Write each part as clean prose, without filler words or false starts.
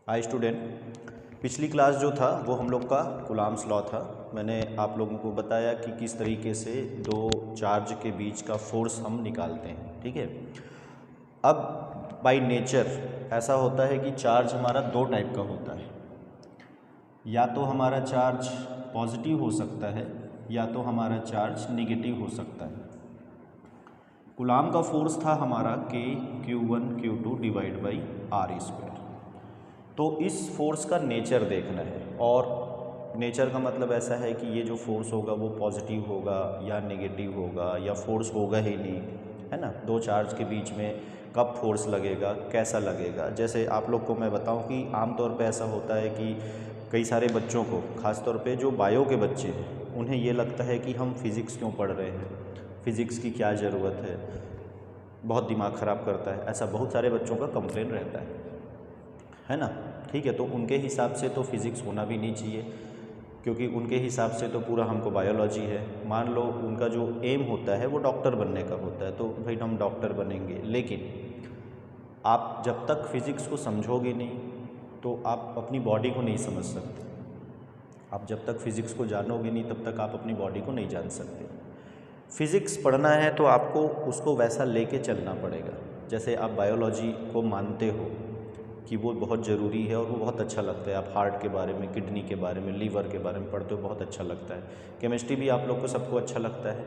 Hi student, पिछली class जो था वो हम लोग का कूलम्ब्स लॉ था। मैंने आप लोगों को बताया कि किस तरीके से दो चार्ज के बीच का फोर्स हम निकालते हैं। ठीक है। अब बाय नेचर ऐसा होता है कि चार्ज हमारा दो टाइप का होता है, या तो हमारा चार्ज पॉजिटिव हो सकता है या तो हमारा चार्ज नेगेटिव हो सकता है। कूलम्ब का फोर्स था हमारा Q1 Q2 divide by R square. तो इस फोर्स का नेचर देखना है, और नेचर का मतलब ऐसा है कि ये जो फोर्स होगा वो पॉजिटिव होगा या नेगेटिव होगा या फोर्स होगा ही नहीं, है ना। दो चार्ज के बीच में कब फोर्स लगेगा, कैसा लगेगा। जैसे आप लोग को मैं बताऊं कि आमतौर पे ऐसा होता है कि कई सारे बच्चों को, ख़ासतौर पे जो बायो के बच्चे हैं, उन्हें ये लगता है कि हम फिज़िक्स क्यों पढ़ रहे हैं, फ़िज़िक्स की क्या ज़रूरत बहुत दिमाग ख़राब करता है। ऐसा बहुत सारे बच्चों का कंप्लेन रहता है ना। ठीक है, तो उनके हिसाब से तो फिज़िक्स होना भी नहीं चाहिए, क्योंकि उनके हिसाब से तो पूरा हमको बायोलॉजी है। मान लो उनका जो एम होता है वो डॉक्टर बनने का होता है, तो भाई हम डॉक्टर बनेंगे। लेकिन आप जब तक फिज़िक्स को समझोगे नहीं तो आप अपनी बॉडी को नहीं समझ सकते। आप जब तक फिज़िक्स को जानोगे नहीं तब तक आप अपनी बॉडी को नहीं जान सकते। फिज़िक्स पढ़ना है तो आपको उसको वैसा लेके चलना पड़ेगा। जैसे आप बायोलॉजी को मानते हो कि वो बहुत ज़रूरी है और वो बहुत अच्छा लगता है, आप हार्ट के बारे में, किडनी के बारे में, लीवर के बारे में पढ़ते हो, बहुत अच्छा लगता है। केमिस्ट्री भी आप लोग को सबको अच्छा लगता है।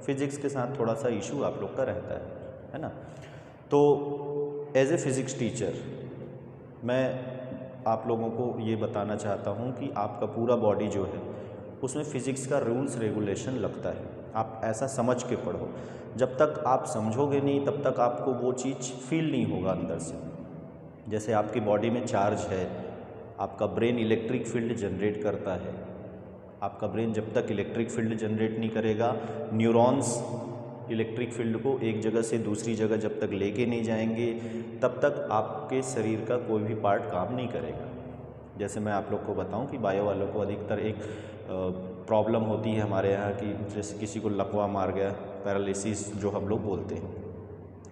फिज़िक्स के साथ थोड़ा सा इशू आप लोग का रहता है ना। तो एज ए फ़िज़िक्स टीचर मैं आप लोगों को ये बताना चाहता हूँ कि आपका पूरा बॉडी जो है उसमें फ़िज़िक्स का रूल्स रेगुलेशन लगता है। आप ऐसा समझ के पढ़ो। जब तक आप समझोगे नहीं तब तक आपको वो चीज़ फील नहीं होगा अंदर से। जैसे आपकी बॉडी में चार्ज है, आपका ब्रेन इलेक्ट्रिक फील्ड जनरेट करता है। आपका ब्रेन जब तक इलेक्ट्रिक फील्ड जनरेट नहीं करेगा, न्यूरॉन्स इलेक्ट्रिक फील्ड को एक जगह से दूसरी जगह जब तक लेके नहीं जाएंगे तब तक आपके शरीर का कोई भी पार्ट काम नहीं करेगा। जैसे मैं आप लोग को बताऊं कि बायो वालों को अधिकतर एक प्रॉब्लम होती है हमारे यहाँ की, जैसे किसी को लकवा मार गया, पैरालिसिस जो हम लोग बोलते हैं।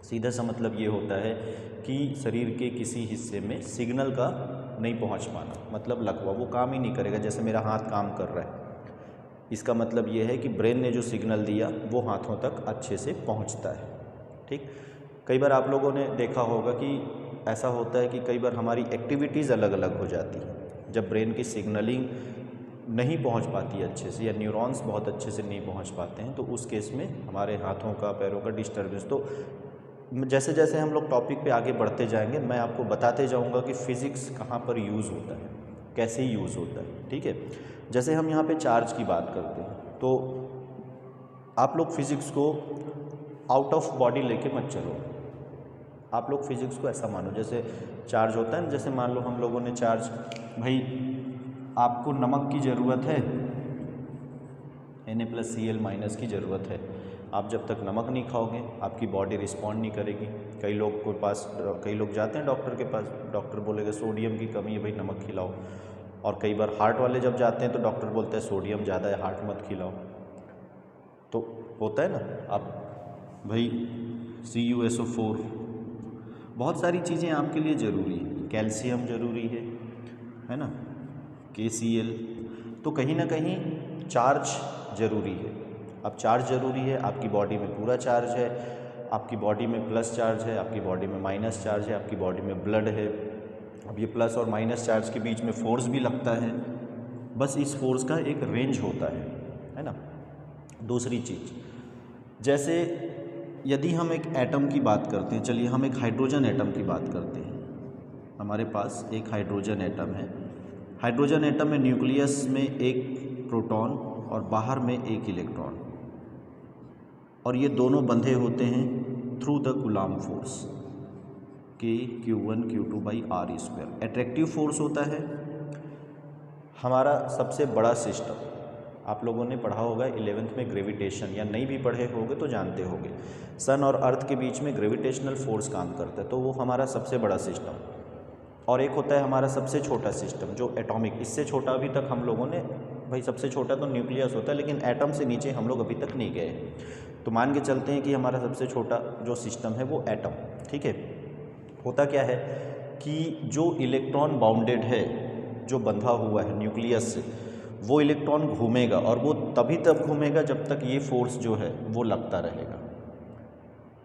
सीधा सा मतलब ये होता है कि शरीर के किसी हिस्से में सिग्नल का नहीं पहुंच पाना, मतलब लकवा, वो काम ही नहीं करेगा। जैसे मेरा हाथ काम कर रहा है, इसका मतलब ये है कि ब्रेन ने जो सिग्नल दिया वो हाथों तक अच्छे से पहुंचता है। ठीक। कई बार आप लोगों ने देखा होगा कि ऐसा होता है कि कई बार हमारी एक्टिविटीज़ अलग अलग हो जाती है जब ब्रेन की सिग्नलिंग नहीं पहुंच पाती है अच्छे से, या न्यूरॉन्स बहुत अच्छे से नहीं पहुंच पाते हैं, तो उस केस में हमारे हाथों का, पैरों का डिस्टर्बेंस। तो जैसे जैसे हम लोग टॉपिक पे आगे बढ़ते जाएंगे मैं आपको बताते जाऊंगा कि फ़िज़िक्स कहाँ पर यूज़ होता है, कैसे यूज़ होता है। ठीक है। जैसे हम यहाँ पे चार्ज की बात करते हैं तो आप लोग फिज़िक्स को आउट ऑफ बॉडी लेके मत चलो। आप लोग फिज़िक्स को ऐसा मानो जैसे चार्ज होता है ना। जैसे मान लो हम लोगों ने चार्ज, भाई आपको नमक की ज़रूरत है, Na+Cl- की ज़रूरत है। आप जब तक नमक नहीं खाओगे आपकी बॉडी रिस्पॉन्ड नहीं करेगी। कई लोग जाते हैं डॉक्टर के पास, डॉक्टर बोलेगा सोडियम की कमी है, भाई नमक खिलाओ। और कई बार हार्ट वाले जब जाते हैं तो डॉक्टर बोलते हैं सोडियम ज़्यादा है, हार्ट मत खिलाओ। तो होता है ना। अब भाई CuSO4, बहुत सारी चीज़ें आपके लिए ज़रूरी है। कैल्शियम ज़रूरी है ना, KCl। तो कहीं ना कहीं चार्ज ज़रूरी है। अब चार्ज ज़रूरी है, आपकी बॉडी में पूरा चार्ज है, आपकी बॉडी में प्लस चार्ज है, आपकी बॉडी में माइनस चार्ज है, आपकी बॉडी में ब्लड है। अब ये प्लस और माइनस चार्ज के बीच में फोर्स भी लगता है। बस इस फोर्स का एक रेंज होता है ना। दूसरी चीज़, जैसे यदि हम एक एटम की बात करते हैं, चलिए हम एक हाइड्रोजन एटम की बात करते हैं। हमारे पास एक हाइड्रोजन एटम है। हाइड्रोजन एटम में न्यूक्लियस में एक प्रोटॉन और बाहर में एक इलेक्ट्रॉन, और ये दोनों बंधे होते हैं through the coulomb force Q1 Q2 by R square. Attractive force होता है हमारा सबसे बड़ा सिस्टम। आप लोगों ने पढ़ा होगा 11th में ग्रेविटेशन, या नहीं भी पढ़े होगे तो जानते होंगे। सन और अर्थ के बीच में ग्रेविटेशनल फोर्स काम करता है, तो वो हमारा सबसे बड़ा सिस्टम। और एक होता है हमारा सबसे छोटा सिस्टम जो एटॉमिक। इससे छोटा अभी तक हम लोगों ने, भाई सबसे छोटा तो न्यूक्लियस होता है, लेकिन एटम से नीचे हम लोग अभी तक नहीं गए। तो मान के चलते हैं कि हमारा सबसे छोटा जो सिस्टम है वो एटम। ठीक है। होता क्या है, कि जो इलेक्ट्रॉन बाउंडेड है, जो बंधा हुआ है न्यूक्लियस से, वो इलेक्ट्रॉन घूमेगा और वो तभी तक घूमेगा जब तक ये फोर्स जो है वो लगता रहेगा।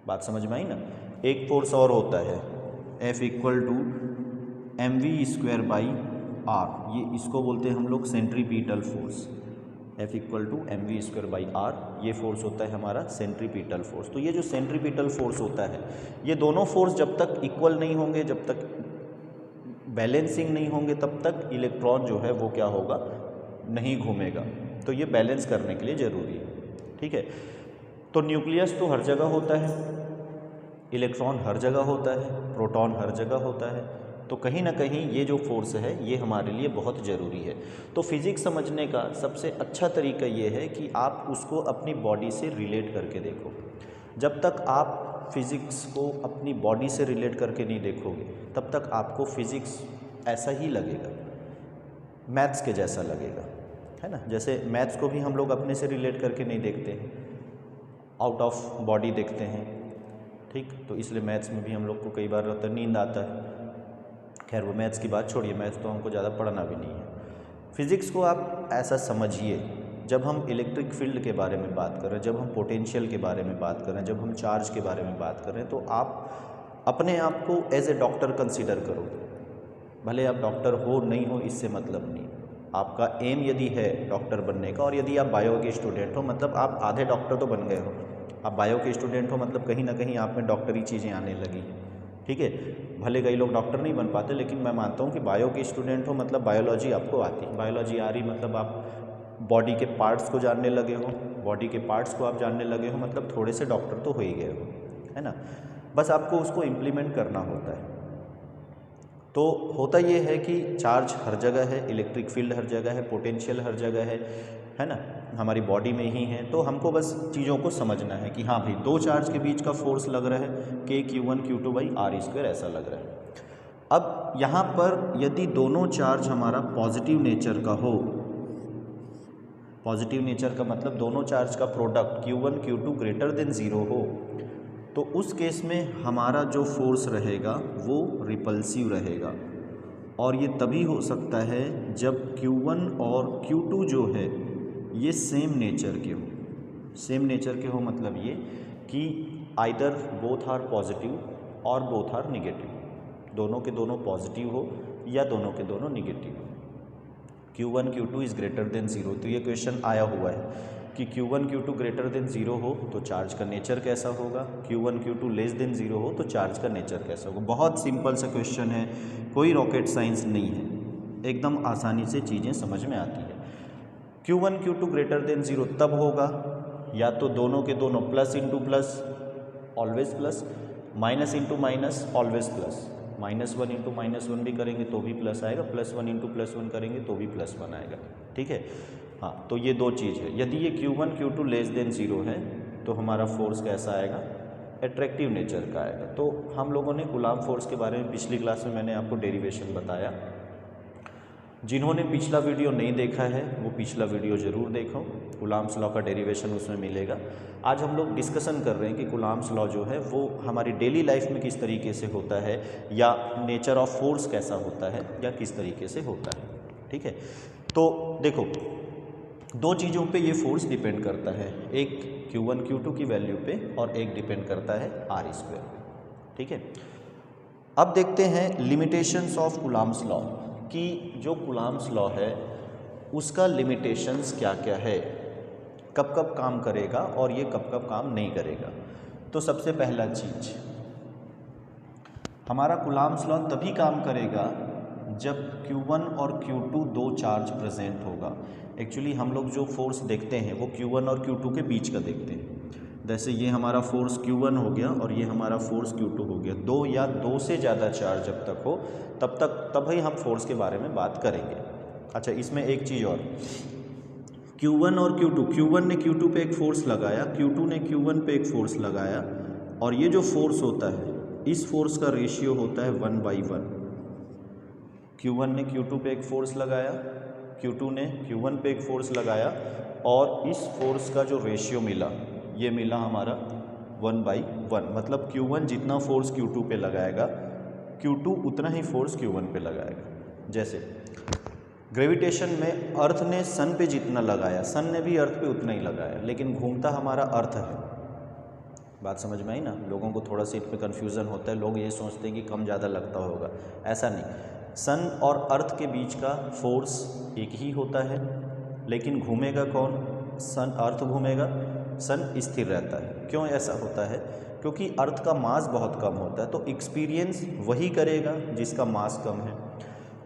बात समझ में आई ना। एक फोर्स और होता है F इक्वल टू mv²/r, ये इसको बोलते हैं हम लोग centripetal force. F equal to mv²/r, ये फोर्स होता है हमारा सेंट्रीपिटल फोर्स। तो ये जो सेंट्रीपिटल फोर्स होता है, ये दोनों फोर्स जब तक इक्वल नहीं होंगे, जब तक बैलेंसिंग नहीं होंगे, तब तक इलेक्ट्रॉन जो है वो क्या होगा, नहीं घूमेगा। तो ये बैलेंस करने के लिए ज़रूरी है। ठीक है, तो न्यूक्लियस तो हर जगह होता है, इलेक्ट्रॉन हर जगह होता है, प्रोटॉन हर जगह होता है, तो कहीं ना कहीं ये जो फोर्स है ये हमारे लिए बहुत ज़रूरी है। तो फिज़िक्स समझने का सबसे अच्छा तरीका ये है कि आप उसको अपनी बॉडी से रिलेट करके देखो। जब तक आप फिज़िक्स को अपनी बॉडी से रिलेट करके नहीं देखोगे, तब तक आपको फिज़िक्स ऐसा ही लगेगा, मैथ्स के जैसा लगेगा, है ना। जैसे मैथ्स को भी हम लोग अपने से रिलेट करके नहीं देखते हैं, आउट ऑफ बॉडी देखते हैं। ठीक, तो इसलिए मैथ्स में भी हम लोग को कई बार रहता है नींद आता है। खैर वो मैथ्स की बात छोड़िए, मैथ्स तो हमको ज़्यादा पढ़ना भी नहीं है। फिज़िक्स को आप ऐसा समझिए, जब हम इलेक्ट्रिक फील्ड के बारे में बात कर रहे हैं, जब हम पोटेंशियल के बारे में बात कर रहे हैं, जब हम चार्ज के बारे में बात कर रहे हैं, तो आप अपने आप को एज ए डॉक्टर कंसीडर करो। भले आप डॉक्टर हो नहीं हो, इससे मतलब नहीं। आपका एम यदि है डॉक्टर बनने का, और यदि आप बायो के स्टूडेंट हो, मतलब आप आधे डॉक्टर तो बन गए हो। आप बायो के स्टूडेंट हो मतलब कहीं ना कहीं आप में डॉक्टरी चीज़ें आने लगी। ठीक है, भले कई लोग डॉक्टर नहीं बन पाते, लेकिन मैं मानता हूँ कि बायो के स्टूडेंट हो मतलब बायोलॉजी आपको आती है। बायोलॉजी आ रही मतलब आप बॉडी के पार्ट्स को जानने लगे हो, बॉडी के पार्ट्स को आप जानने लगे हो, मतलब थोड़े से डॉक्टर तो हो ही गए हो, है ना। बस आपको उसको इम्प्लीमेंट करना होता है। तो होता ये है कि चार्ज हर जगह है, इलेक्ट्रिक फील्ड हर जगह है, पोटेंशियल हर जगह है ना, हमारी बॉडी में ही है। तो हमको बस चीज़ों को समझना है कि हाँ भाई, दो चार्ज के बीच का फोर्स लग रहा है K(Q1 Q2/r²) ऐसा लग रहा है। अब यहाँ पर यदि दोनों चार्ज हमारा पॉजिटिव नेचर का हो, पॉजिटिव नेचर का मतलब दोनों चार्ज का प्रोडक्ट Q1 Q2 >0 हो, तो उस केस में हमारा जो फोर्स रहेगा वो रिपल्सिव रहेगा। और ये तभी हो सकता है जब Q1 और Q2 जो है ये सेम नेचर के हो। सेम नेचर के हो मतलब ये कि आइदर बोथ आर पॉजिटिव और बोथ आर निगेटिव, दोनों के दोनों पॉजिटिव हो या दोनों के दोनों निगेटिव हो। Q1 Q2 is greater than 0। तो ये क्वेश्चन आया हुआ है कि Q1 Q2 ग्रेटर देन 0 हो तो चार्ज का नेचर कैसा होगा, Q1 Q2 लेस देन 0 हो तो चार्ज का नेचर कैसा होगा। बहुत सिंपल सा क्वेश्चन है, कोई रॉकेट साइंस नहीं है, एकदम आसानी से चीज़ें समझ में आती है। Q1 Q2 ग्रेटर देन 0 तब होगा या तो दोनों के दोनों plus into plus always plus, minus into minus always plus, -1 into -1 भी करेंगे तो भी प्लस आएगा, +1 इंटू +1 करेंगे तो भी +1 आएगा। ठीक है, हाँ, तो ये दो चीज़ है। यदि ये Q1 Q2 लेस देन 0 है तो हमारा फोर्स कैसा आएगा, एट्रैक्टिव नेचर का आएगा। तो हम लोगों ने कूलाम फोर्स के बारे में पिछली क्लास में मैंने आपको डेरिवेशन बताया। जिन्होंने पिछला वीडियो नहीं देखा है वो पिछला वीडियो ज़रूर देखो, कूलाम्स लॉ का डेरिवेशन उसमें मिलेगा। आज हम लोग डिस्कशन कर रहे हैं कि कूलाम्स लॉ जो है वो हमारी डेली लाइफ में किस तरीके से होता है, या नेचर ऑफ फोर्स कैसा होता है, या किस तरीके से होता है। ठीक है, तो देखो दो चीज़ों पे ये फोर्स डिपेंड करता है, एक Q1 Q2 की वैल्यू पे और एक डिपेंड करता है r²। ठीक है, अब देखते हैं लिमिटेशंस ऑफ कूलाम्स लॉ कि जो कूलाम्स लॉ है उसका लिमिटेशंस क्या क्या है, कब कब काम करेगा और ये कब कब काम नहीं करेगा। तो सबसे पहला चीज, हमारा कूलाम्स लॉ तभी काम करेगा जब Q1 और Q2 दो चार्ज प्रेजेंट होगा। एक्चुअली हम लोग जो फोर्स देखते हैं वो Q1 और Q2 के बीच का देखते हैं। जैसे ये हमारा फोर्स Q1 हो गया और ये हमारा फोर्स Q2 हो गया। दो या दो से ज़्यादा चार्ज जब तक हो तभी हम फोर्स के बारे में बात करेंगे। अच्छा, इसमें एक चीज़ और, Q1 और Q2, Q1 ने Q2 पे एक फोर्स लगाया, Q2 ने Q1 पे एक फोर्स लगाया, और ये जो फोर्स होता है इस फोर्स का रेशियो होता है 1/1। Q1 ने Q2 पे एक फोर्स लगाया, Q2 ने Q1 पे एक फोर्स लगाया, और इस फोर्स का जो रेशियो मिला ये मिला हमारा 1/1। मतलब Q1 जितना फोर्स Q2 पे लगाएगा Q2 उतना ही फोर्स Q1 पे लगाएगा। जैसे ग्रेविटेशन में अर्थ ने सन पे जितना लगाया, सन ने भी अर्थ पे उतना ही लगाया, लेकिन घूमता हमारा अर्थ है। बात समझ में आई ना? लोगों को थोड़ा सा इसमें कन्फ्यूज़न होता है, लोग ये सोचते हैं कि कम ज़्यादा लगता होगा, ऐसा नहीं। सन और अर्थ के बीच का फोर्स एक ही होता है, लेकिन घूमेगा कौन? सन, अर्थ घूमेगा, सन स्थिर रहता है। क्यों ऐसा होता है? क्योंकि अर्थ का मास बहुत कम होता है, तो एक्सपीरियंस वही करेगा जिसका मास कम है,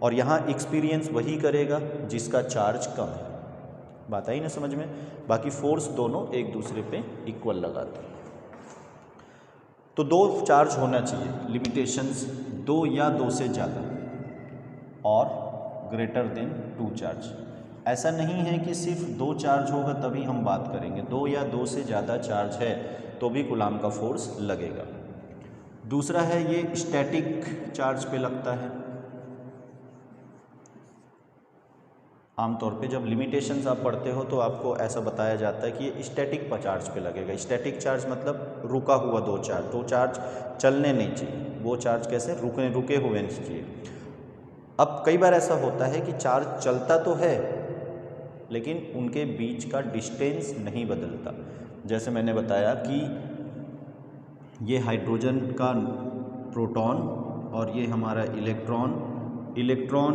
और यहाँ एक्सपीरियंस वही करेगा जिसका चार्ज कम है। बात आई ना समझ में? बाकी फोर्स दोनों एक दूसरे पे इक्वल लगाते हैं। तो दो चार्ज होना चाहिए, लिमिटेशंस 2 या 2 से ज़्यादा, और ग्रेटर देन 2 चार्ज। ऐसा नहीं है कि सिर्फ 2 चार्ज होगा तभी हम बात करेंगे, 2 या 2 से ज़्यादा चार्ज है तो भी कूलाम का फोर्स लगेगा। दूसरा है ये स्टैटिक चार्ज पे लगता है। आमतौर पे जब लिमिटेशंस आप पढ़ते हो तो आपको ऐसा बताया जाता है कि ये स्टैटिक चार्ज पे लगेगा। स्टैटिक चार्ज मतलब रुका हुआ दो चार्ज चलने नहीं चाहिए। वो चार्ज कैसे? रुके हुए नहीं चाहिए। अब कई बार ऐसा होता है कि चार्ज चलता तो है लेकिन उनके बीच का डिस्टेंस नहीं बदलता। जैसे मैंने बताया कि ये हाइड्रोजन का प्रोटॉन और ये हमारा इलेक्ट्रॉन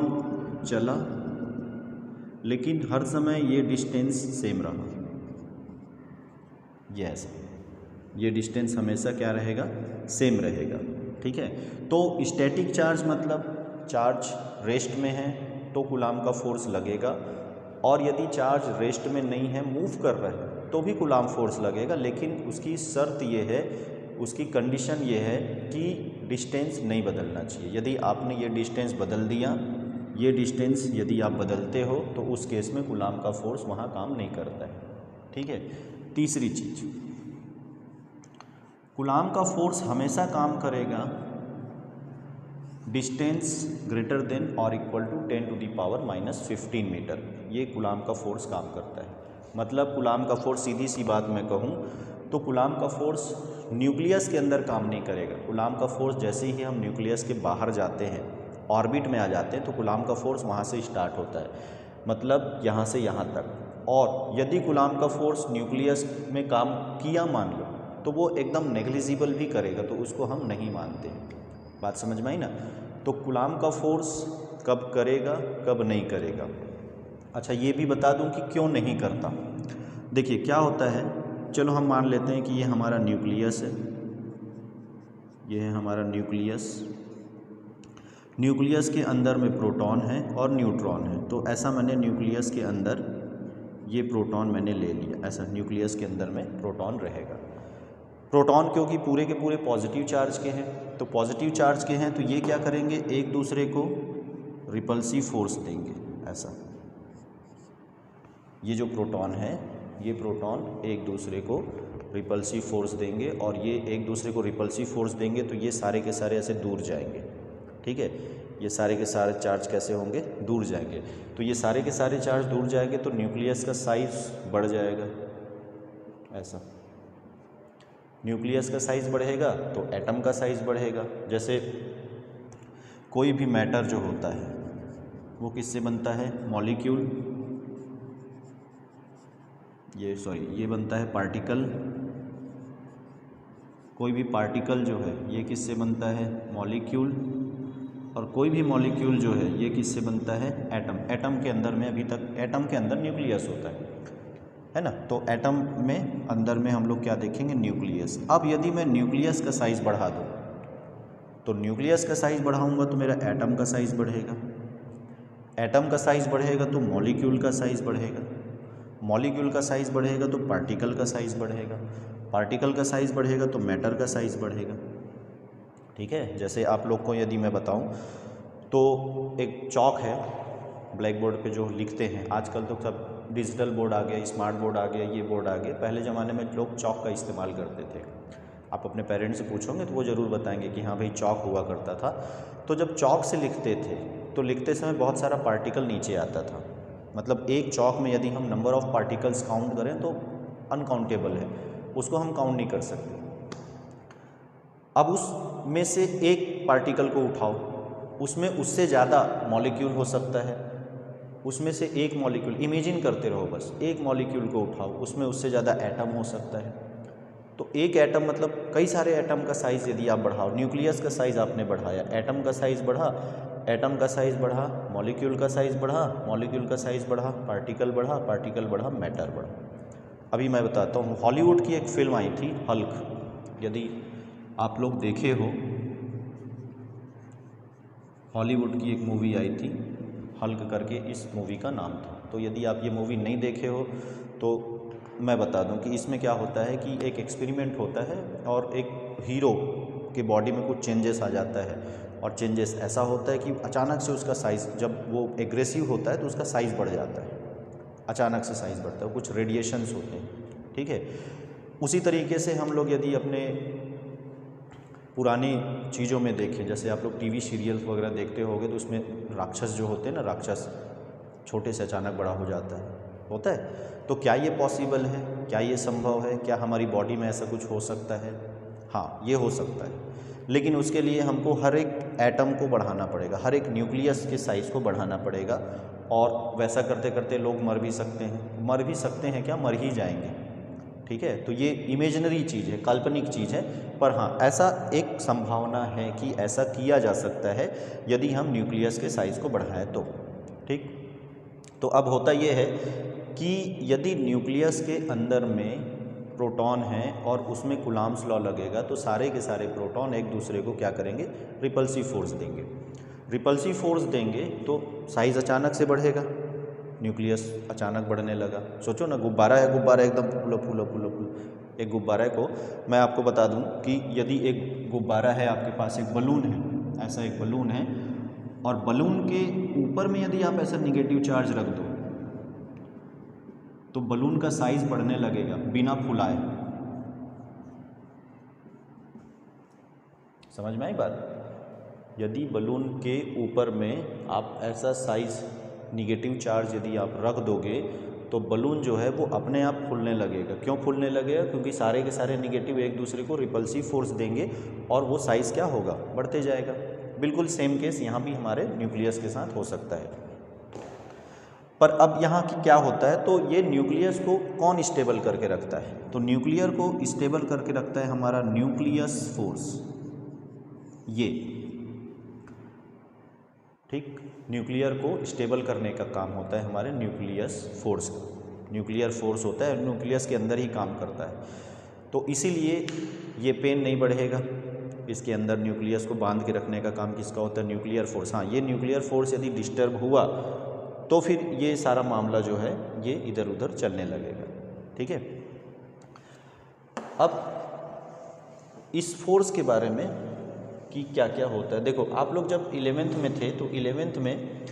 चला, लेकिन हर समय ये डिस्टेंस सेम रहा। यस, ये डिस्टेंस हमेशा क्या रहेगा? सेम रहेगा। ठीक है, तो स्टैटिक चार्ज मतलब चार्ज रेस्ट में है तो कूलाम का फोर्स लगेगा, और यदि चार्ज रेस्ट में नहीं है, मूव कर रहा है, तो भी कूलाम फोर्स लगेगा, लेकिन उसकी शर्त ये है, उसकी कंडीशन ये है कि डिस्टेंस नहीं बदलना चाहिए। यदि आपने ये डिस्टेंस बदल दिया, ये डिस्टेंस यदि आप बदलते हो तो उस केस में कूलाम का फोर्स वहाँ काम नहीं करता है। ठीक है। तीसरी चीज, कूलाम का फोर्स हमेशा काम करेगा डिस्टेंस ग्रेटर देन और इक्वल टू 10⁻⁻15 मीटर। ये कूलाम का फोर्स काम करता है। मतलब कूलाम का फोर्स, सीधी सी बात मैं कहूँ तो कूलाम का फोर्स न्यूक्लियस के अंदर काम नहीं करेगा। कूलाम का फोर्स जैसे ही हम न्यूक्लियस के बाहर जाते हैं, ऑर्बिट में आ जाते हैं, तो कूलाम का फोर्स वहाँ से स्टार्ट होता है, मतलब यहाँ से यहाँ तक। और यदि कूलाम का फोर्स न्यूक्लियस में काम किया मान लो, तो वो एकदम नेग्लिजिबल भी करेगा, तो उसको हम नहीं मानते। बात समझ में आई ना? तो कूलाम का फोर्स कब करेगा, कब नहीं करेगा। अच्छा, ये भी बता दूं कि क्यों नहीं करता। देखिए क्या होता है, चलो हम मान लेते हैं कि ये हमारा न्यूक्लियस है, ये है हमारा न्यूक्लियस के अंदर में प्रोटॉन है और न्यूट्रॉन है। तो ऐसा मैंने न्यूक्लियस के अंदर ये प्रोटॉन मैंने ले लिया, ऐसा न्यूक्लियस के अंदर में प्रोटॉन रहेगा। प्रोटॉन क्योंकि पूरे के पूरे पॉजिटिव चार्ज के हैं, तो पॉजिटिव चार्ज के हैं तो ये क्या करेंगे, एक दूसरे को रिपल्सिव फोर्स देंगे। ऐसा ये जो प्रोटॉन है, ये प्रोटॉन एक दूसरे को रिपल्सिव फोर्स देंगे, और ये एक दूसरे को रिपल्सिव फोर्स देंगे तो ये सारे के सारे ऐसे दूर जाएंगे। ठीक है, ये सारे के सारे चार्ज कैसे होंगे, दूर जाएंगे। तो ये सारे के सारे चार्ज दूर जाएंगे तो न्यूक्लियस का साइज बढ़ जाएगा। ऐसा न्यूक्लियस का साइज बढ़ेगा तो एटम का साइज बढ़ेगा। जैसे कोई भी मैटर जो होता है वो किससे बनता है, मॉलिक्यूल, ये बनता है पार्टिकल। कोई भी पार्टिकल जो है ये किससे बनता है, मॉलिक्यूल। और कोई भी मॉलिक्यूल जो है ये किससे बनता है, एटम। एटम के अंदर में, अभी तक एटम के अंदर न्यूक्लियस होता है ना। तो एटम में अंदर में हम लोग क्या देखेंगे, न्यूक्लियस। अब यदि मैं न्यूक्लियस का साइज बढ़ा दूँ, तो न्यूक्लियस का साइज बढ़ाऊंगा तो मेरा एटम का साइज बढ़ेगा, एटम का साइज बढ़ेगा तो मॉलिक्यूल का साइज बढ़ेगा, मॉलिक्यूल का साइज बढ़ेगा तो पार्टिकल का साइज बढ़ेगा, पार्टिकल का साइज बढ़ेगा तो मैटर का साइज बढ़ेगा। ठीक है, जैसे आप लोग को यदि मैं बताऊं तो एक चॉक है, ब्लैक बोर्ड पे जो लिखते हैं, आजकल तो सब डिजिटल बोर्ड आ गया, स्मार्ट बोर्ड आ गया, ये बोर्ड आ गया। पहले ज़माने में लोग चॉक का इस्तेमाल करते थे। आप अपने पेरेंट्स से पूछोगे तो वो ज़रूर बताएंगे कि हाँ भाई चॉक हुआ करता था। तो जब चॉक से लिखते थे तो लिखते समय बहुत सारा पार्टिकल नीचे आता था। मतलब एक चॉक में यदि हम नंबर ऑफ़ पार्टिकल्स काउंट करें तो अनकाउंटेबल है, उसको हम काउंट नहीं कर सकते। अब उस में से एक पार्टिकल को उठाओ, उसमें उससे ज़्यादा मॉलिक्यूल हो सकता है, उसमें से एक मॉलिक्यूल, इमेजिन करते रहो बस, एक मॉलिक्यूल को उठाओ, उसमें उससे ज़्यादा एटम हो सकता है। तो एक एटम मतलब कई सारे एटम का साइज़ यदि आप बढ़ाओ, न्यूक्लियस का साइज़ आपने बढ़ाया, एटम का साइज़ बढ़ा, एटम का साइज़ बढ़ा, मॉलिक्यूल का साइज़ बढ़ा, मॉलिक्यूल का साइज़ बढ़ा, पार्टिकल बढ़ा, पार्टिकल बढ़ा, मैटर बढ़ा। अभी मैं बताता हूँ, हॉलीवुड की एक फिल्म आई थी हल्क, यदि आप लोग देखे हो, हॉलीवुड की एक मूवी आई थी हल्क करके, इस मूवी का नाम था। तो यदि आप ये मूवी नहीं देखे हो तो मैं बता दूं कि इसमें क्या होता है कि एक एक्सपेरिमेंट होता है और एक हीरो के बॉडी में कुछ चेंजेस आ जाता है, और चेंजेस ऐसा होता है कि अचानक से उसका साइज़, जब वो एग्रेसिव होता है तो उसका साइज़ बढ़ जाता है, अचानक से साइज़ बढ़ता है, कुछ रेडिएशंस होते हैं, ठीक है। उसी तरीके से हम लोग यदि अपने पुरानी चीज़ों में देखें, जैसे आप लोग टीवी सीरियल्स वगैरह देखते होंगे तो उसमें राक्षस जो होते हैं ना, राक्षस छोटे से अचानक बड़ा हो जाता है, होता है। तो क्या ये पॉसिबल है, क्या ये संभव है, क्या हमारी बॉडी में ऐसा कुछ हो सकता है? हाँ, ये हो सकता है, लेकिन उसके लिए हमको हर एक एटम को बढ़ाना पड़ेगा, हर एक न्यूक्लियस के साइज़ को बढ़ाना पड़ेगा, और वैसा करते करते लोग मर भी सकते हैं, क्या मर ही जाएंगे, ठीक है। तो ये इमेजिनरी चीज़ है, काल्पनिक चीज़ है, पर हाँ ऐसा एक संभावना है कि ऐसा किया जा सकता है यदि हम न्यूक्लियस के साइज़ को बढ़ाएं तो, ठीक। तो अब होता ये है कि यदि न्यूक्लियस के अंदर में प्रोटॉन है और उसमें कूलॉम्स लॉ लगेगा तो सारे के सारे प्रोटॉन एक दूसरे को क्या करेंगे, रिपल्सिव फोर्स देंगे। रिपल्सिव फोर्स देंगे तो साइज़ अचानक से बढ़ेगा, न्यूक्लियस अचानक बढ़ने लगा। सोचो ना, गुब्बारा है, गुब्बारा एकदम फूला फूला फूला फूला, एक गुब्बारा को मैं आपको बता दूं कि यदि एक गुब्बारा है, आपके पास एक बलून है, ऐसा एक बलून है, और बलून के ऊपर में यदि आप ऐसा निगेटिव चार्ज रख दो तो बलून का साइज बढ़ने लगेगा बिना फुलाए। समझ में आई बात? यदि बलून के ऊपर में आप ऐसा साइज निगेटिव चार्ज यदि आप रख दोगे तो बलून जो है वो अपने आप फूलने लगेगा। क्यों फूलने लगेगा? क्योंकि सारे के सारे निगेटिव एक दूसरे को रिपल्सिव फोर्स देंगे और वो साइज़ क्या होगा, बढ़ते जाएगा। बिल्कुल सेम केस यहाँ भी हमारे न्यूक्लियस के साथ हो सकता है। पर अब यहाँ की क्या होता है, तो ये न्यूक्लियस को कौन स्टेबल करके रखता है? तो न्यूक्लियर को स्टेबल करके रखता है हमारा न्यूक्लियस फोर्स, ये, ठीक। न्यूक्लियर को स्टेबल करने का काम होता है हमारे न्यूक्लियस फोर्स का। न्यूक्लियर फोर्स होता है, न्यूक्लियस के अंदर ही काम करता है। तो इसीलिए ये पेन नहीं बढ़ेगा, इसके अंदर न्यूक्लियस को बांध के रखने का काम किसका होता है? Nuclear force. हाँ, ये न्यूक्लियर फोर्स यदि डिस्टर्ब हुआ तो फिर ये सारा मामला जो है ये इधर उधर चलने लगेगा, ठीक है। अब इस फोर्स के बारे में कि क्या क्या होता है, देखो आप लोग जब 11th में थे तो 11th में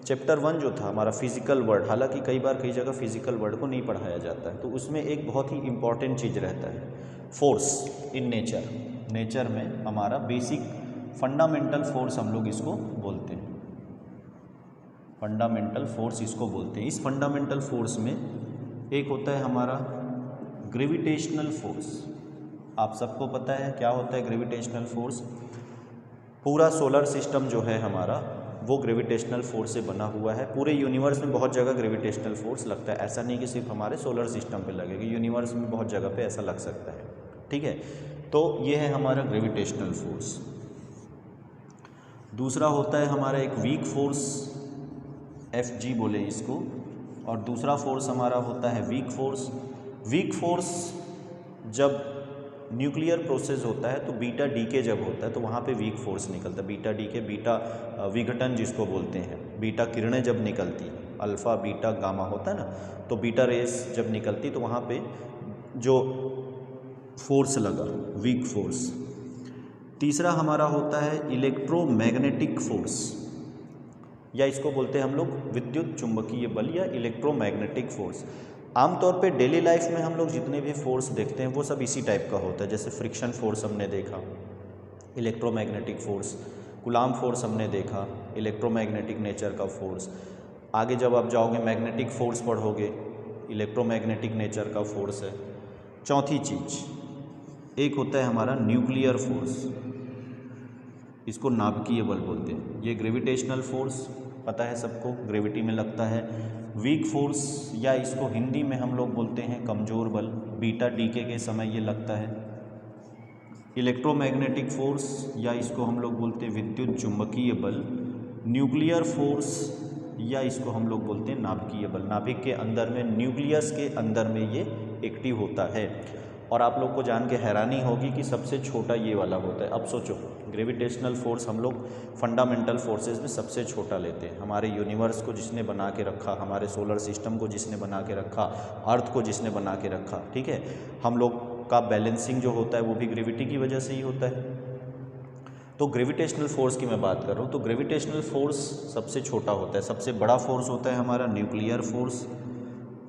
चैप्टर 1 जो था हमारा फिजिकल वर्ल्ड, हालांकि कई बार कई जगह फिजिकल वर्ल्ड को नहीं पढ़ाया जाता है, तो उसमें एक बहुत ही इम्पॉर्टेंट चीज़ रहता है, फोर्स इन नेचर। नेचर में हमारा बेसिक फंडामेंटल फोर्स हम लोग इसको बोलते हैं, फंडामेंटल फोर्स इसको बोलते हैं। इस फंडामेंटल फोर्स में एक होता है हमारा ग्रेविटेशनल फोर्स। आप सबको पता है क्या होता है ग्रेविटेशनल फोर्स? पूरा सोलर सिस्टम जो है हमारा वो ग्रेविटेशनल फोर्स से बना हुआ है। पूरे यूनिवर्स में बहुत जगह ग्रेविटेशनल फोर्स लगता है, ऐसा नहीं कि सिर्फ हमारे सोलर सिस्टम पे लगेगा, यूनिवर्स में बहुत जगह पे ऐसा लग सकता है, ठीक है। तो ये है हमारा ग्रेविटेशनल फोर्स। दूसरा होता है हमारा एक वीक फोर्स, Fg बोले इसको, और दूसरा फोर्स हमारा होता है वीक फोर्स। वीक फोर्स जब न्यूक्लियर प्रोसेस होता है तो बीटा डीके जब होता है तो वहाँ पे वीक फोर्स निकलता है। बीटा डीके, बीटा विघटन जिसको बोलते हैं, बीटा किरणें जब निकलती, अल्फ़ा बीटा गामा होता है ना, तो बीटा रेस जब निकलती तो वहाँ पे जो फोर्स लगा, वीक फोर्स। तीसरा हमारा होता है इलेक्ट्रोमैग्नेटिक फोर्स, या इसको बोलते हैं हम लोग विद्युत चुंबकीय बल या इलेक्ट्रोमैग्नेटिक फोर्स। आमतौर पे डेली लाइफ में हम लोग जितने भी फोर्स देखते हैं वो सब इसी टाइप का होता है। जैसे फ्रिक्शन फोर्स हमने देखा, इलेक्ट्रोमैग्नेटिक फोर्स, कूलॉम फोर्स हमने देखा, इलेक्ट्रोमैग्नेटिक नेचर का फोर्स। आगे जब आप जाओगे मैग्नेटिक फोर्स पढ़ोगे, इलेक्ट्रोमैग्नेटिक नेचर का फोर्स है। चौथी चीज़ एक होता है हमारा न्यूक्लियर फोर्स। इसको नाभिकीय बल बोलते हैं। ये ग्रेविटेशनल फोर्स पता है सबको, ग्रेविटी में लगता है। वीक फोर्स या इसको हिंदी में हम लोग बोलते हैं कमज़ोर बल, बीटा डीके के समय ये लगता है। इलेक्ट्रोमैग्नेटिक फोर्स या इसको हम लोग बोलते हैं विद्युत चुंबकीय बल। न्यूक्लियर फोर्स या इसको हम लोग बोलते हैं नाभिकीय बल। नाभिक के अंदर में, न्यूक्लियस के अंदर में ये एक्टिव होता है। और आप लोग को जान के हैरानी होगी कि सबसे छोटा ये वाला होता है। अब सोचो, ग्रेविटेशनल फोर्स हम लोग फंडामेंटल फोर्सेस में सबसे छोटा लेते हैं। हमारे यूनिवर्स को जिसने बना के रखा, हमारे सोलर सिस्टम को जिसने बना के रखा, अर्थ को जिसने बना के रखा, ठीक है, हम लोग का बैलेंसिंग जो होता है वो भी ग्रेविटी की वजह से ही होता है। तो ग्रेविटेशनल फोर्स की मैं बात कर रहा हूँ, तो ग्रेविटेशनल फोर्स सबसे छोटा होता है। सबसे बड़ा फोर्स होता है हमारा न्यूक्लियर फोर्स,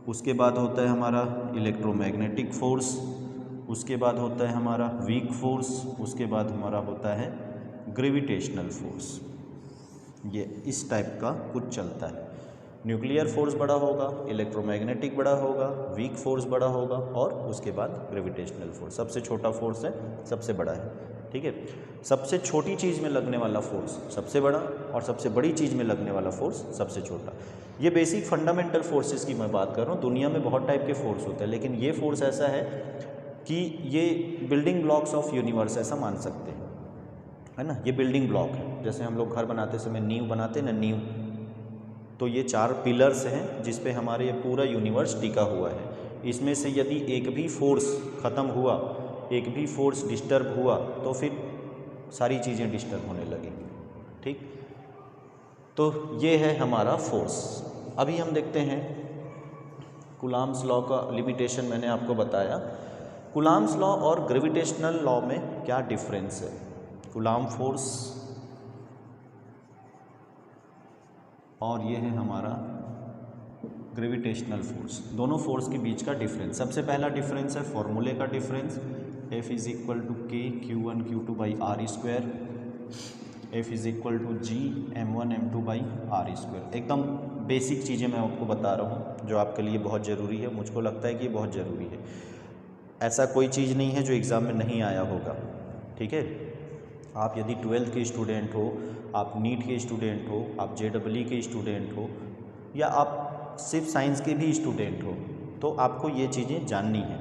उसके बाद होता है हमारा इलेक्ट्रोमैग्नेटिक फोर्स, उसके बाद होता है हमारा वीक फोर्स, उसके बाद हमारा होता है ग्रेविटेशनल फोर्स। ये इस टाइप का कुछ चलता है। न्यूक्लियर फोर्स बड़ा होगा, इलेक्ट्रोमैग्नेटिक बड़ा होगा, वीक फोर्स बड़ा होगा और उसके बाद ग्रेविटेशनल फोर्स। सबसे छोटा फोर्स है, सबसे बड़ा है, ठीक है। सबसे छोटी चीज़ में लगने वाला फोर्स सबसे बड़ा और सबसे बड़ी चीज़ में लगने वाला फोर्स सबसे छोटा। ये बेसिक फंडामेंटल फोर्सेस की मैं बात कर रहा हूँ। दुनिया में बहुत टाइप के फोर्स होते हैं, लेकिन ये फोर्स ऐसा है कि ये बिल्डिंग ब्लॉक्स ऑफ यूनिवर्स ऐसा मान सकते हैं, है ना। ये बिल्डिंग ब्लॉक है। जैसे हम लोग घर बनाते समय नींव बनाते हैं ना, नींव, तो ये 4 पिलर्स हैं जिस पे हमारे ये पूरा यूनिवर्स टिका हुआ है। इसमें से यदि एक भी फोर्स ख़त्म हुआ, एक भी फोर्स डिस्टर्ब हुआ, तो फिर सारी चीज़ें डिस्टर्ब होने लगेंगी, ठीक। तो ये है हमारा फोर्स। अभी हम देखते हैं कूलॉम्स लॉ का लिमिटेशन मैंने आपको बताया। कूलॉम्स लॉ और ग्रेविटेशनल लॉ में क्या डिफरेंस है। कूलॉम फोर्स और ये है हमारा ग्रेविटेशनल फोर्स, दोनों फोर्स के बीच का डिफरेंस। सबसे पहला डिफरेंस है फॉर्मूले का difference. F is equal to k Q1 Q2 by r square, F is equal to G M1 M2 by r square. एकदम बेसिक चीज़ें मैं आपको बता रहा हूँ जो आपके लिए बहुत ज़रूरी है। मुझको लगता है कि ये बहुत ज़रूरी है। ऐसा कोई चीज़ नहीं है जो एग्ज़ाम में नहीं आया होगा, ठीक है। आप यदि 12th के स्टूडेंट हो, आप नीट के स्टूडेंट हो, आप JEE के स्टूडेंट हो, या आप सिर्फ साइंस के भी स्टूडेंट हो, तो आपको ये चीज़ें जाननी है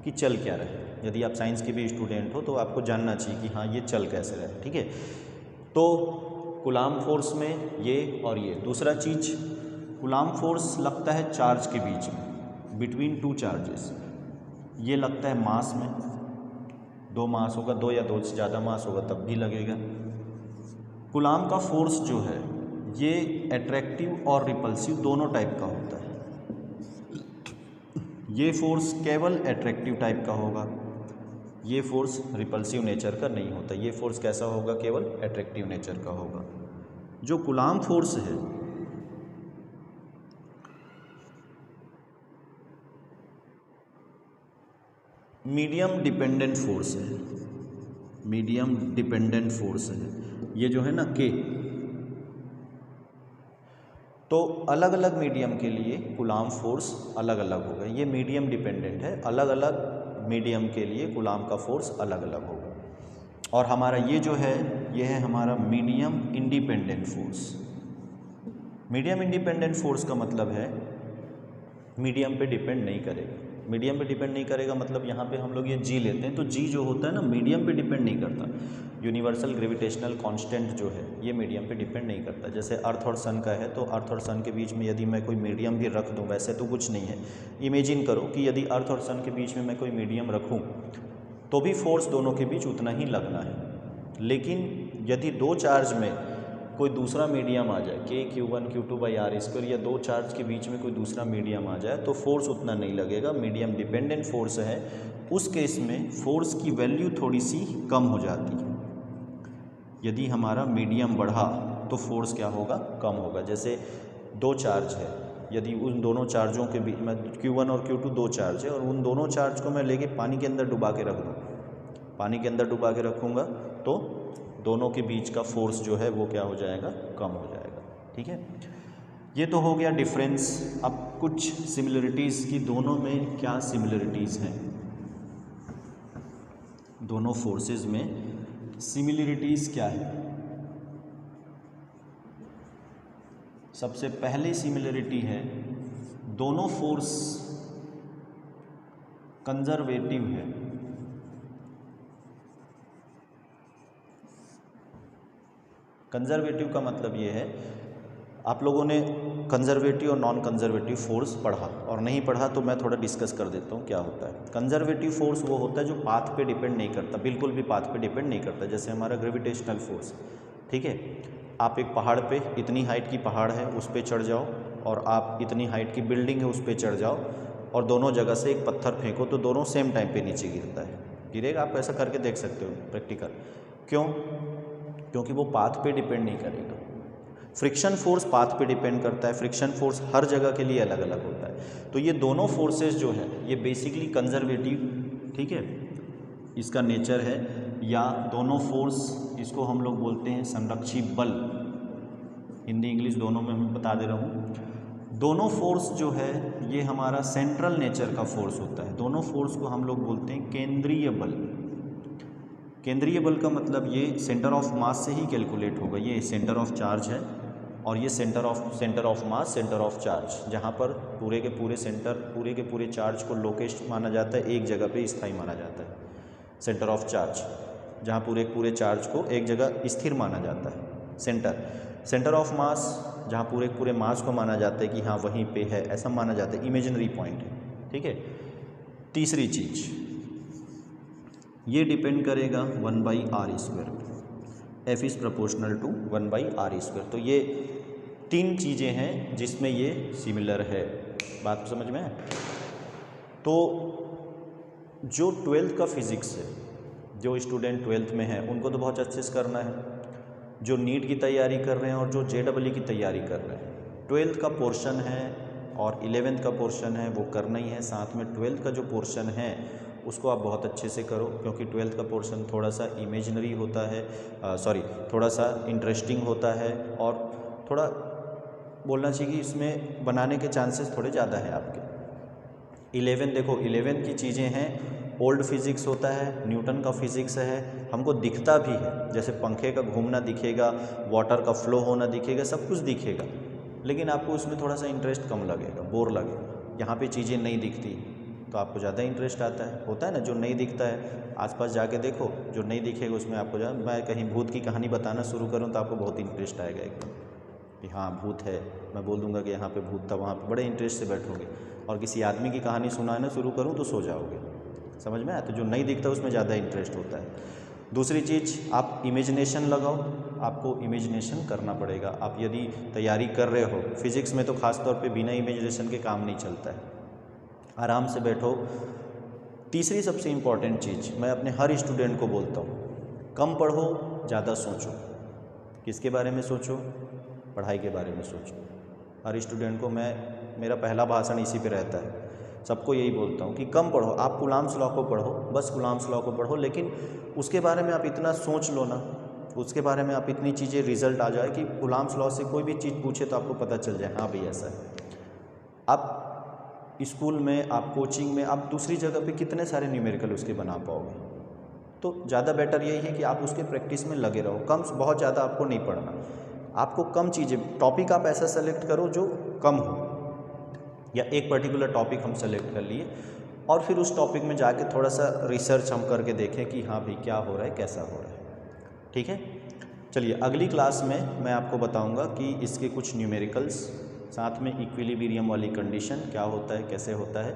कि चल क्या रहे। यदि आप साइंस के भी स्टूडेंट हो तो आपको जानना चाहिए कि हाँ ये चल कैसे रहे, ठीक है। तो कूलॉम फोर्स में ये और ये। दूसरा चीज़, कूलॉम फोर्स लगता है चार्ज के बीच में, बिटवीन 2 चार्जेस। ये लगता है मास में, 2 मास होगा, 2 या 2 से ज़्यादा मास होगा तब भी लगेगा। कूलॉम का फोर्स जो है ये अट्रैक्टिव और रिपल्सिव दोनों टाइप का होता है। ये फोर्स केवल अट्रैक्टिव टाइप का होगा, ये फोर्स रिपल्सिव नेचर का नहीं होता। ये फोर्स कैसा होगा, केवल अट्रैक्टिव नेचर का होगा। जो कूलॉम फोर्स है मीडियम डिपेंडेंट फोर्स है, मीडियम डिपेंडेंट फोर्स है। ये जो है ना के, तो अलग अलग मीडियम के लिए कूलॉम फोर्स अलग अलग होगा। ये मीडियम डिपेंडेंट है, अलग अलग मीडियम के लिए कूलॉम का फोर्स अलग अलग होगा। और हमारा ये जो है, ये है हमारा medium independent force. Medium independent force का मतलब है मीडियम पे डिपेंड नहीं करेगा। मीडियम पे डिपेंड नहीं करेगा मतलब यहाँ पे हम लोग ये जी लेते हैं, तो जी जो होता है ना मीडियम पे डिपेंड नहीं करता। यूनिवर्सल ग्रेविटेशनल कांस्टेंट जो है ये मीडियम पे डिपेंड नहीं करता। जैसे अर्थ और सन का है, तो अर्थ और सन के बीच में यदि मैं कोई मीडियम भी रख दूँ, वैसे तो कुछ नहीं है। इमेजिन करो कि यदि अर्थ और सन के बीच में मैं कोई मीडियम रखूँ तो भी फोर्स दोनों के बीच उतना ही लगना है। लेकिन यदि 2 चार्ज में कोई दूसरा मीडियम आ जाए, के Q1 Q2 by r square, या 2 चार्ज के बीच में कोई दूसरा मीडियम आ जाए, तो फोर्स उतना नहीं लगेगा। मीडियम डिपेंडेंट फोर्स है, उस केस में फोर्स की वैल्यू थोड़ी सी कम हो जाती है। यदि हमारा मीडियम बढ़ा तो फोर्स क्या होगा, कम होगा। जैसे 2 चार्ज है, यदि उन दोनों चार्जों के बीच में Q1 और Q2 2 चार्ज है, और उन दोनों चार्ज को मैं लेके पानी के अंदर डुबा के रख दूँ, पानी के अंदर डुबा के रखूँगा तो दोनों के बीच का फोर्स जो है वो क्या हो जाएगा, कम हो जाएगा, ठीक है। ये तो हो गया डिफरेंस। अब कुछ सिमिलरिटीज़ की, दोनों में क्या सिमिलरिटीज़ हैं, दोनों फोर्सेस में सिमिलरिटीज़ क्या है। सबसे पहली सिमिलरिटी है दोनों फोर्स कंजर्वेटिव है। कंजर्वेटिव का मतलब ये है, आप लोगों ने कंजर्वेटिव और नॉन कंजर्वेटिव फोर्स पढ़ा, और नहीं पढ़ा तो मैं थोड़ा डिस्कस कर देता हूँ क्या होता है। कंजर्वेटिव फोर्स वो होता है जो पाथ पे डिपेंड नहीं करता, बिल्कुल भी पाथ पे डिपेंड नहीं करता, जैसे हमारा ग्रेविटेशनल फोर्स। ठीक है, आप एक पहाड़ पे, इतनी हाइट की पहाड़ है उस पर चढ़ जाओ, और आप इतनी हाइट की बिल्डिंग है उस पर चढ़ जाओ, और दोनों जगह से एक पत्थर फेंको तो दोनों सेम टाइम पे नीचे गिरता है, गिरेगा। आप ऐसा करके देख सकते हो प्रैक्टिकल। क्यों? क्योंकि वो पाथ पे डिपेंड नहीं करेगा। फ्रिक्शन फोर्स पाथ पे डिपेंड करता है, फ्रिक्शन फोर्स हर जगह के लिए अलग अलग होता है। तो ये दोनों फोर्सेस जो है ये बेसिकली कंजर्वेटिव, ठीक है, इसका नेचर है। या दोनों फोर्स, इसको हम लोग बोलते हैं संरक्षी बल, हिंदी इंग्लिश दोनों में मैं बता दे रहा हूँ। दोनों फोर्स जो है ये हमारा सेंट्रल नेचर का फोर्स होता है। दोनों फोर्स को हम लोग बोलते हैं केंद्रीय बल। केंद्रीय बल का मतलब ये सेंटर ऑफ मास से ही कैलकुलेट होगा। ये सेंटर ऑफ चार्ज है और ये centre of mass, centre of charge, जहाँ पर पूरे के पूरे सेंटर, पूरे के पूरे चार्ज को लोकेस्ट माना जाता है, एक जगह पे स्थायी माना जाता है। सेंटर ऑफ चार्ज, जहाँ पूरे पूरे चार्ज को एक जगह स्थिर माना जाता है। सेंटर ऑफ मास, जहाँ पूरे पूरे मास को माना जाता है कि हाँ वहीं पे है, ऐसा माना जाता है, इमेजिनरी पॉइंट है। ठीक है। तीसरी चीज, ये डिपेंड करेगा 1/r², F is proportional to 1/r²। तो ये तीन चीज़ें हैं जिसमें ये सिमिलर है। बात समझ में है? तो जो 12th का फिज़िक्स है, जो स्टूडेंट 12th में है उनको तो बहुत अच्छे से करना है। जो नीट की तैयारी कर रहे हैं और जो JEE की तैयारी कर रहे हैं, 12th का पोर्शन है और 11th का पोर्शन है, वो करना ही है। साथ में 12th का जो पोर्शन है उसको आप बहुत अच्छे से करो, क्योंकि 12th का पोर्शन थोड़ा सा इमेजिनरी होता है, थोड़ा सा इंटरेस्टिंग होता है, और थोड़ा बोलना चाहिए कि इसमें बनाने के चांसेस थोड़े ज़्यादा हैं आपके। 11 देखो, 11 की चीज़ें हैं, ओल्ड फिज़िक्स होता है, न्यूटन का फिज़िक्स है, हमको दिखता भी है, जैसे पंखे का घूमना दिखेगा, वाटर का फ्लो होना दिखेगा, सब कुछ दिखेगा, लेकिन आपको उसमें थोड़ा सा इंटरेस्ट कम लगेगा, बोर लगेगा। यहाँ पे चीज़ें नहीं दिखती तो आपको ज़्यादा इंटरेस्ट आता है, होता है ना। जो नहीं दिखता है आसपास जाके देखो, जो नहीं दिखेगा उसमें आपको मैं कहीं भूत की कहानी बताना शुरू करूँ तो आपको बहुत इंटरेस्ट आएगा एकदम कि हाँ भूत है, मैं बोल दूँगा कि यहाँ पे भूत था, वहाँ पे बड़े इंटरेस्ट से बैठोगे। और किसी आदमी की कहानी सुनाना शुरू करूँ तो सो जाओगे। समझ में आया? तो जो नहीं दिखता उसमें ज़्यादा इंटरेस्ट होता है। दूसरी चीज़, आप इमेजिनेशन लगाओ, आपको इमेजिनेशन करना पड़ेगा। आप यदि तैयारी कर रहे हो फिज़िक्स में तो ख़ास तौर पे बिना इमेजिनेशन के काम नहीं चलता है। आराम से बैठो। तीसरी सबसे इम्पॉर्टेंट चीज़ मैं अपने हर स्टूडेंट को बोलता हूँ, कम पढ़ो, ज़्यादा सोचो। किसके बारे में सोचो? पढ़ाई के बारे में सोचो। हर स्टूडेंट को मेरा पहला भाषण इसी पे रहता है, सबको यही बोलता हूँ कि कम पढ़ो। आप कुलाम्स लॉ को पढ़ो, बस कुलाम्स लॉ को पढ़ो, लेकिन उसके बारे में आप इतना सोच लो ना, उसके बारे में आप इतनी चीज़ें रिजल्ट आ जाए कि कुलाम्स लॉ से कोई भी चीज़ पूछे तो आपको पता चल जाए हाँ भाई ऐसा है। आप स्कूल में, आप कोचिंग में, आप दूसरी जगह पे कितने सारे न्यूमेरिकल उसके बना पाओगे। तो ज़्यादा बेटर यही है कि आप उसके प्रैक्टिस में लगे रहो। बहुत ज़्यादा आपको नहीं पढ़ना, आपको कम चीज़ें, टॉपिक आप ऐसा सेलेक्ट करो जो कम हो, या एक पर्टिकुलर टॉपिक हम सेलेक्ट कर लिए और फिर उस टॉपिक में जाके थोड़ा सा रिसर्च हम करके देखें कि हाँ भाई क्या हो रहा है, कैसा हो रहा है। ठीक है, चलिए अगली क्लास में मैं आपको बताऊंगा कि इसके कुछ न्यूमेरिकल्स, साथ में इक्विलिब्रियम वाली कंडीशन क्या होता है, कैसे होता है,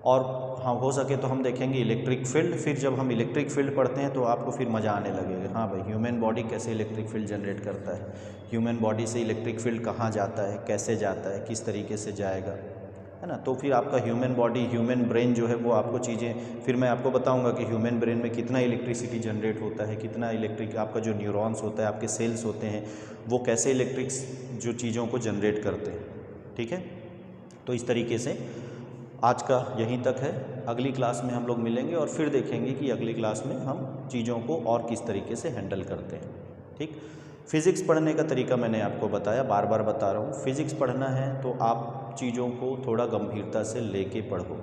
और हाँ हो सके तो हम देखेंगे इलेक्ट्रिक फील्ड। फिर जब हम इलेक्ट्रिक फील्ड पढ़ते हैं तो आपको फिर मज़ा आने लगेगा। हाँ भाई, ह्यूमन बॉडी कैसे इलेक्ट्रिक फील्ड जनरेट करता है, ह्यूमन बॉडी से इलेक्ट्रिक फील्ड कहाँ जाता है, कैसे जाता है, किस तरीके से जाएगा, है ना। तो फिर आपका ह्यूमन बॉडी, ह्यूमन ब्रेन जो है वो आपको चीज़ें, फिर मैं आपको बताऊंगा कि ह्यूमन ब्रेन में कितना इलेक्ट्रिसिटी जनरेट होता है, कितना इलेक्ट्रिक आपका जो न्यूरॉन्स होता है, आपके सेल्स होते हैं, वो कैसे इलेक्ट्रिक्स जो चीज़ों को जनरेट करते हैं। ठीक है, तो इस तरीके से आज का यहीं तक है। अगली क्लास में हम लोग मिलेंगे और फिर देखेंगे कि अगली क्लास में हम चीज़ों को और किस तरीके से हैंडल करते हैं। ठीक, फिज़िक्स पढ़ने का तरीका मैंने आपको बताया, बार बार बता रहा हूँ। फिज़िक्स पढ़ना है तो आप चीज़ों को थोड़ा गंभीरता से लेके पढ़ो,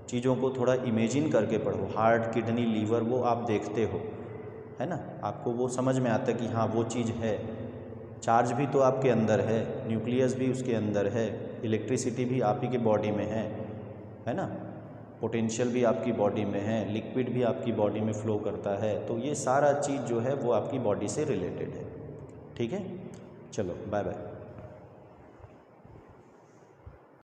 चीज़ों को थोड़ा इमेजिन करके पढ़ो। हार्ट, किडनी, लीवर वो आप देखते हो, है ना, आपको वो समझ में आता है कि हाँ वो चीज़ है, चार्ज भी तो आपके अंदर है, न्यूक्लियस भी उसके अंदर है, इलेक्ट्रिसिटी भी आप ही के बॉडी में है ना, पोटेंशियल भी आपकी बॉडी में है, लिक्विड भी आपकी बॉडी में फ्लो करता है। तो ये सारा चीज़ जो है वो आपकी बॉडी से रिलेटेड है। ठीक है, चलो बाय बाय।